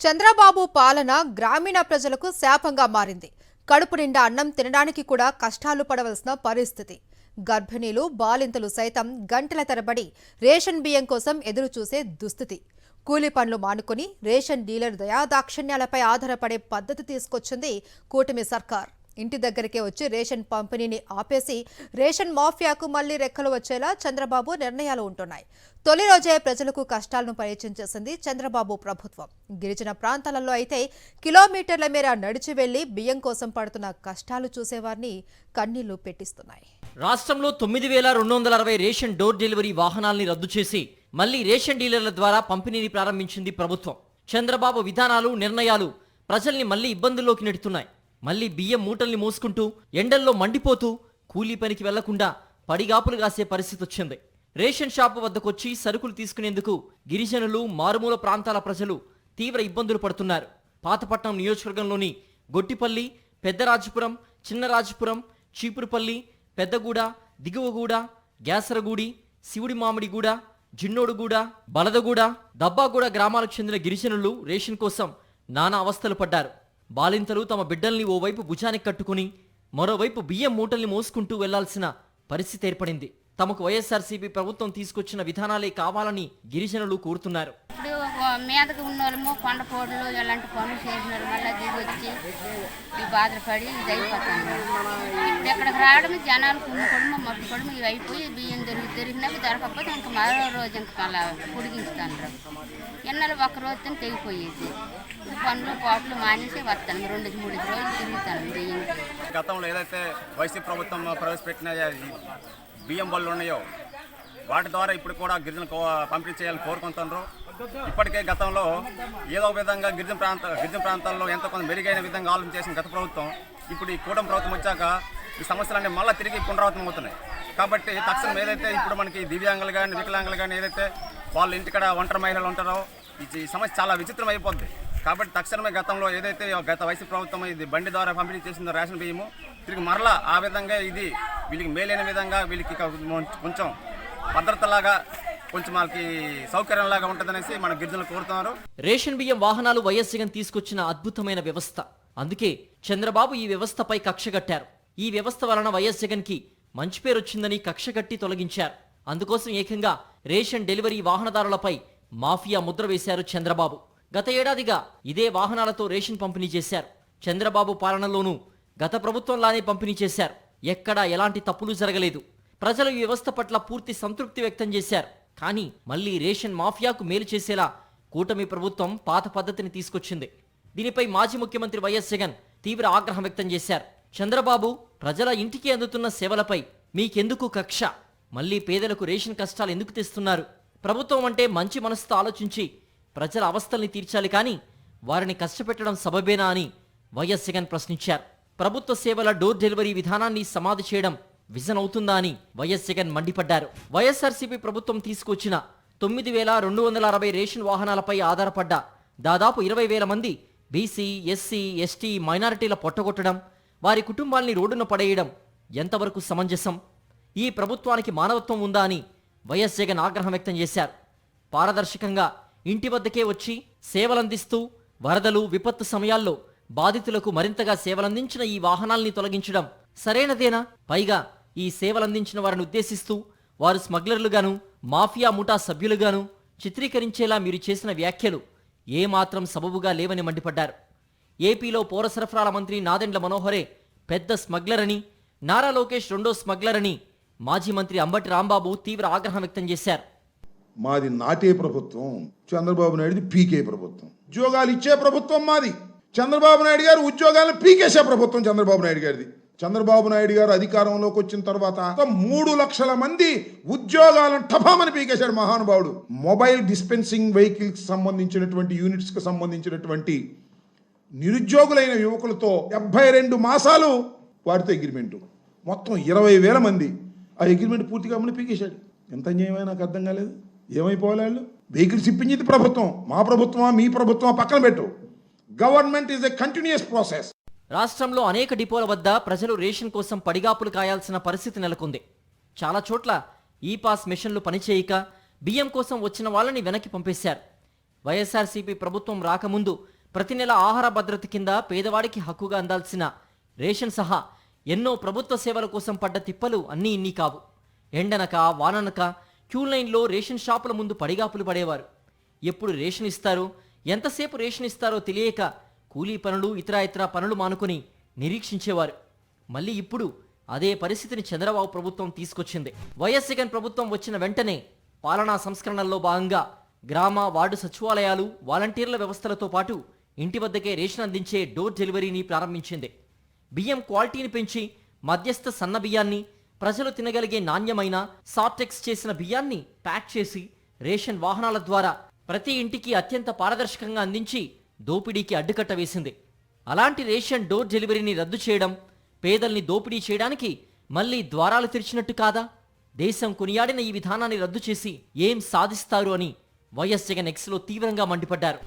చంద్రబాబు పాలన గ్రామీణ ప్రజలకు శాపంగా మారింది. కడుపు నిండా అన్నం తినడానికి కూడా కష్టాలు పడవలసిన పరిస్థితి. గర్భిణీలు, బాలింతలు సైతం గంటల తరబడి రేషన్ బియ్యం కోసం ఎదురు చూసే దుస్థితి. కూలి పనులు మానుకుని రేషన్ డీలర్ దయాదాక్షిణ్యాలపై ఆధారపడే పద్ధతి తీసుకొచ్చింది కూటమి సర్కార్. ఇంటి దగ్గరికే వచ్చి రేషన్ పంపిణీని ఆపేసి రేషన్ మాఫియాకు మళ్లీ రెక్కలు వచ్చేలా చంద్రబాబు నిర్ణయాలు ఉంటున్నాయి. తొలి రోజే ప్రజలకు కష్టాలను పరిచయం చేసింది చంద్రబాబు ప్రభుత్వం. గిరిజన ప్రాంతాలలో అయితే కిలోమీటర్ల మేర నడిచి వెళ్లి బియ్యం కోసం పడుతున్న కష్టాలు చూసేవారిని కన్నీళ్లు పెట్టిస్తున్నాయి. రాష్ట్రంలో 9,260 రేషన్ డోర్ డెలివరీ వాహనాల్ని రద్దు చేసి మళ్లీ రేషన్ డీలర్ల ద్వారా పంపిణీని ప్రారంభించింది ప్రభుత్వం. చంద్రబాబు విధానాలు, నిర్ణయాలు ప్రజల్ని మళ్లీ ఇబ్బందుల్లోకి నెడుతున్నాయి. మళ్లీ బియ్యం మూటల్ని మోసుకుంటూ ఎండల్లో మండిపోతూ కూలీ పనికి వెళ్లకుండా పడిగాపులు కాసే పరిస్థితి వచ్చింది. రేషన్ షాపు వద్దకొచ్చి సరుకులు తీసుకునేందుకు గిరిజనులు, మారుమూల ప్రాంతాల ప్రజలు తీవ్ర ఇబ్బందులు పడుతున్నారు. పాతపట్నం నియోజకవర్గంలోని గొట్టిపల్లి, పెద్దరాజపురం, చిన్నరాజపురం, చీపురుపల్లి, పెద్దగూడ, దిగువగూడ, గ్యాసరగూడి, శివుడి మామిడిగూడ, జిన్నోడుగూడ, బలదగూడ, దబ్బాగూడ గ్రామాలకు చెందిన గిరిజనులు రేషన్ కోసం నానా అవస్థలు పడ్డారు. బాలింతలు తమ బిడ్డల్ని ఓవైపు భుజానికి కట్టుకుని మరోవైపు బియ్యం మూటల్ని మోసుకుంటూ వెళ్లాల్సిన పరిస్థితి ఏర్పడింది. తమకు వైఎస్ఆర్సీపీ ప్రభుత్వం తీసుకొచ్చిన విధానాలే కావాలని గిరిజనులు కోరుతున్నారు. ఇప్పుడు మీదకి ఉన్నోళ్ళము కొండపోడులు ఇలాంటి పనులు చేసినారు, మళ్ళీ దిగి వచ్చి ఈ బాధపడి ఇది అయిపోతాను. ఇప్పుడు ఇక్కడికి రావడం జనాలు కుమ్ముకోవడము, మట్టుకోవడము ఇవి అయిపోయి బియ్యం దొరికినాక దొరకకపోతే ఇంకా మరో రోజు ఇంకా మళ్ళీ పొడిగిస్తాను. ఎన్నెలు ఒక్క రోజుతో తెగిపోయేది. పనులు పోట్లు మానేసి వస్తాను, 2-3 రోజులు తిరుగుతాను బియ్యం. గతంలో ఏదైతే వైసీపీ ప్రభుత్వం ప్రవేశపెట్టిన బియ్యం బళ్ళు ఉన్నాయో వాటి ద్వారా ఇప్పుడు కూడా గిరిజనులకు పంపిణీ చేయాలని కోరుకుంటున్నారు. ఇప్పటికే గతంలో ఏదో విధంగా గిరిజన ప్రాంతాల్లో ఎంతో కొంత మెరుగైన విధంగా ఆలోచన చేసిన గత ప్రభుత్వం ఇప్పుడు ఈ కూటమి ప్రభుత్వం వచ్చాక ఈ సమస్యలన్నీ మళ్ళీ తిరిగి పునరావృతం అవుతున్నాయి. కాబట్టి తక్షణం ఏదైతే ఇప్పుడు మనకి దివ్యాంగులు కానీ, వికలాంగులు కానీ ఏదైతే వాళ్ళ ఇంటికాడ ఒంటరి మహిళలు ఉంటారో ఈ సమస్య చాలా విచిత్రం అయిపోద్ది. కాబట్టి తక్షణమే గతంలో ఏదైతే గత వైసీపీ ప్రభుత్వం ఇది బండి ద్వారా పంపిణీ చేసిందో రేషన్ బియ్యము తిరిగి మరలా ఆ విధంగా ఇది వీళ్ళకి మేలైన విధంగా వీళ్ళకి కొంచెం భద్రతలాగా కొంచెం వాళ్ళకి సౌకర్యంలాగా ఉంటుందనేసి మన గిరిజనులు కోరుతున్నారు. రేషన్ బియ్యం వాహనాలు వైఎస్ జగన్ తీసుకొచ్చిన అద్భుతమైన వ్యవస్థ. అందుకే చంద్రబాబు ఈ వ్యవస్థపై కక్షగట్టారు. ఈ వ్యవస్థ వలన వైఎస్ జగన్ కి మంచి పేరు వచ్చిందని కక్షగట్టి తొలగించారు. అందుకోసం ఏకంగా రేషన్ డెలివరీ వాహనదారులపై మాఫియా ముద్ర వేశారు చంద్రబాబు. గత ఏడాదిగా ఇదే వాహనాలతో రేషన్ పంపిణీ చేశారు. చంద్రబాబు పాలనలోనూ గత ప్రభుత్వంలానే పంపిణీ చేశారు. ఎక్కడా ఎలాంటి తప్పులు జరగలేదు. ప్రజలు ఈ వ్యవస్థ పట్ల పూర్తి సంతృప్తి వ్యక్తం చేశారు. కానీ మళ్లీ రేషన్ మాఫియాకు మేలు చేసేలా కూటమి ప్రభుత్వం పాత పద్ధతిని తీసుకొచ్చింది. దీనిపై మాజీ ముఖ్యమంత్రి వైఎస్ జగన్ తీవ్ర ఆగ్రహం వ్యక్తం చేశారు. చంద్రబాబు, ప్రజల ఇంటికి అందుతున్న సేవలపై మీకెందుకు కక్ష? మళ్లీ పేదలకు రేషన్ కష్టాలు ఎందుకు తెస్తున్నారు? ప్రభుత్వం అంటే మంచి మనసుతో ఆలోచించి ప్రజల అవస్థల్ని తీర్చాలి, కానీ వారిని కష్టపెట్టడం సబబేనా అని వైఎస్ జగన్ ప్రశ్నించారు. ప్రభుత్వ సేవల డోర్ డెలివరీ విధానాన్ని సమాధి చేయడం విజన్ అవుతుందా అని వైఎస్ జగన్ మండిపడ్డారు. వైఎస్ఆర్సీపీ ప్రభుత్వం తీసుకొచ్చిన 9,260 రేషన్ వాహనాలపై ఆధారపడ్డ దాదాపు 20,000 మంది బీసీ, ఎస్సీ, ఎస్టీ, మైనారిటీల పొట్టగొట్టడం, వారి కుటుంబాల్ని రోడ్డున పడేయడం ఎంతవరకు సమంజసం? ఈ ప్రభుత్వానికి మానవత్వం ఉందా అని వైఎస్ జగన్ ఆగ్రహం వ్యక్తం చేశారు. పారదర్శకంగా ఇంటి వద్దకే వచ్చి సేవలందిస్తూ వరదలు, విపత్తు సమయాల్లో బాధితులకు మరింతగా సేవలందించిన ఈ వాహనాల్ని తొలగించడం సరైనదేనా? పైగా ఈ సేవలందించిన వారిని ఉద్దేశిస్తూ వారు స్మగ్లర్లుగాను, మాఫియా ముఠా సభ్యులుగాను చిత్రీకరించేలా మీరు చేసిన వ్యాఖ్యలు ఏమాత్రం సబబుగా లేవని మండిపడ్డారు. ఏపీలో పౌర సరఫరాల మంత్రి నాదెండ్ల మనోహరే పెద్ద స్మగ్లర్ అని, నారా లోకేష్ రెండో స్మగ్లర్ అని మాజీ మంత్రి అంబటి రాంబాబు తీవ్ర ఆగ్రహం వ్యక్తం చేశారు. మాది నాటే ప్రభుత్వం, చంద్రబాబు నాయుడుది పీకే ప్రభుత్వం. ఉద్యోగాలు ఇచ్చే ప్రభుత్వం మాది. చంద్రబాబు నాయుడు గారు ఉద్యోగాలను పీకేసే ప్రభుత్వం చంద్రబాబు నాయుడు గారిది. చంద్రబాబు నాయుడు గారు అధికారంలోకి వచ్చిన తర్వాత 3 లక్షల మంది ఉద్యోగాలను టపామని పీకేశాడు మహానుభావుడు. మొబైల్ డిస్పెన్సింగ్ వెహికల్స్ సంబంధించినటువంటి యూనిట్స్కి సంబంధించినటువంటి నిరుద్యోగులైన యువకులతో 72 మాసాలు వారితో అగ్రిమెంటు, మొత్తం 20,000 మంది ఆ అగ్రిమెంట్ పూర్తిగా అమ్మని పీకేశాడు. ఎంత అన్యాయమో నాకు అర్థం కాలేదు. ఏమైపోవాలి వాళ్ళు? వెహికల్స్ ఇప్పించింది ప్రభుత్వం. మా ప్రభుత్వమా, మీ ప్రభుత్వమా పక్కన పెట్టు. Government is a continuous process. రాష్ట్రంలో అనేక డిపోల వద్ద ప్రజలు రేషన్ కోసం పడిగాపులు కాయాల్సిన పరిస్థితి నెలకొంది. చాలా చోట్ల ఈ పాస్ మిషన్లు పనిచేయక బియ్యం కోసం వచ్చిన వాళ్ళని వెనక్కి పంపేశారు. వైఎస్ఆర్సీపీ ప్రభుత్వం రాకముందు ప్రతి నెల ఆహార భద్రత కింద పేదవాడికి హక్కుగా అందాల్సిన రేషన్ సహా ఎన్నో ప్రభుత్వ సేవల కోసం పడ్డ తిప్పలు అన్నీ ఇన్ని కావు. ఎండనక వాననక క్యూ లైన్లో రేషన్ షాపుల ముందు పడిగాపులు పడేవారు. ఎప్పుడు రేషన్ ఇస్తారో, ఎంతసేపు రేషన్ ఇస్తారో తెలియక కూలీ పనులు ఇతర పనులు మానుకొని నిరీక్షించేవారు. మళ్ళీ ఇప్పుడు అదే పరిస్థితిని చంద్రబాబు ప్రభుత్వం తీసుకొచ్చింది. వైఎస్ జగన్ ప్రభుత్వం వచ్చిన వెంటనే పాలనా సంస్కరణల్లో భాగంగా గ్రామ వార్డు సచివాలయాలు, వాలంటీర్ల వ్యవస్థలతో పాటు ఇంటి వద్దకే రేషన్ అందించే డోర్ డెలివరీని ప్రారంభించింది. బియ్యం క్వాలిటీని పెంచి మధ్యస్థ సన్న బియ్యాన్ని, ప్రజలు తినగలిగే నాణ్యమైన సాఫ్టెక్స్ చేసిన బియ్యాన్ని ప్యాక్ చేసి రేషన్ వాహనాల ద్వారా ప్రతి ఇంటికి అత్యంత పారదర్శకంగా అందించి దోపిడీకి అడ్డుకట్ట వేసింది. అలాంటి రేషన్ డోర్ డెలివరీని రద్దు చేయడం పేదల్ని దోపిడీ చేయడానికి మళ్లీ ద్వారాలు తెరిచినట్టు కాదా? దేశం కొనియాడిన ఈ విధానాన్ని రద్దు చేసి ఏం సాధిస్తారు అని వైఎస్ జగన్ ఎక్స్లో తీవ్రంగా మండిపడ్డారు.